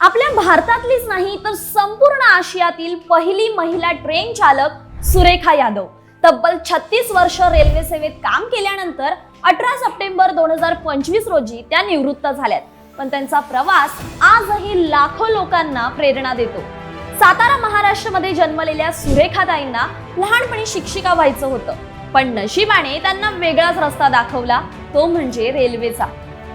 आपल्या भारतातलीच नाही तर संपूर्ण आशियातील पहिली महिला ट्रेन चालक सुरेखा यादव तब्बल 36 वर्ष रेल्वे सेवेत काम केल्यानंतर 18 सप्टेंबर 2025 रोजी त्या निवृत्त झाल्यात. पण त्यांचा प्रवास आजही लाखो लोकांना प्रेरणा देतो. सातारा महाराष्ट्रामध्ये जन्मलेल्या सुरेखाताईंना लहानपणी शिक्षिका व्हायचं होतं, पण नशिबाने त्यांना वेगळाच रस्ता दाखवला, तो म्हणजे रेल्वेचा.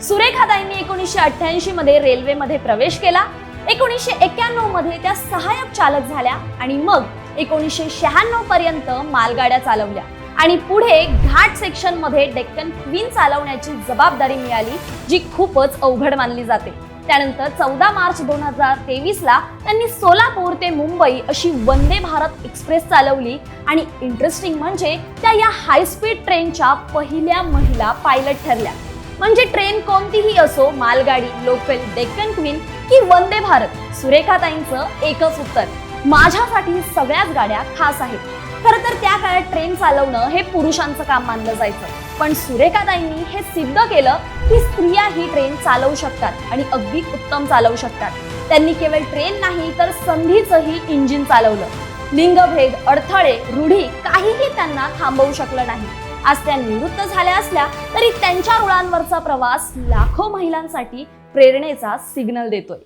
सुरेखाताईंनी 1988 मध्ये रेल्वेमध्ये प्रवेश केला. 1991 मध्ये त्या सहाय्यक चालक झाल्या आणि मग 1996 पर्यंत मालगाड्या चालवल्या आणि पुढे घाट सेक्शन मध्ये डेक्कन क्वीन चालवण्याची जबाबदारी मिळाली, जी खूपच अवघड मानली जाते. त्यानंतर 14 मार्च 2023 ला त्यांनी सोलापूर ते मुंबई अशी वंदे भारत एक्सप्रेस चालवली आणि इंटरेस्टिंग म्हणजे त्या या हाय स्पीड ट्रेनच्या पहिल्या महिला पायलट ठरल्या. म्हणजे ट्रेन कोणतीही असो, मालगाडी, लोकल, डेक्कन क्वीन की वंदे भारत, सुरेखाताईंचं एकच उत्तर: माझ्यासाठी सगळ्याच गाड्या खास आहेत. खरं तर त्या काळात ट्रेन चालवणं हे पुरुषांचं काम मानलं जायचं, पण सुरेखाताईंनी हे सिद्ध केलं की स्त्रिया ही ट्रेन चालवू शकतात आणि अगदी उत्तम चालवू शकतात. त्यांनी केवळ ट्रेन नाही तर संधीचंही इंजिन चालवलं. लिंगभेद, अडथळे, रूढी काहीही त्यांना थांबवू शकलं नाही. आज त्या निवृत्त झाल्या असल्या तरी त्यांच्या रुळांवरचा प्रवास लाखो महिलांसाठी प्रेरणेचा सिग्नल देतोय.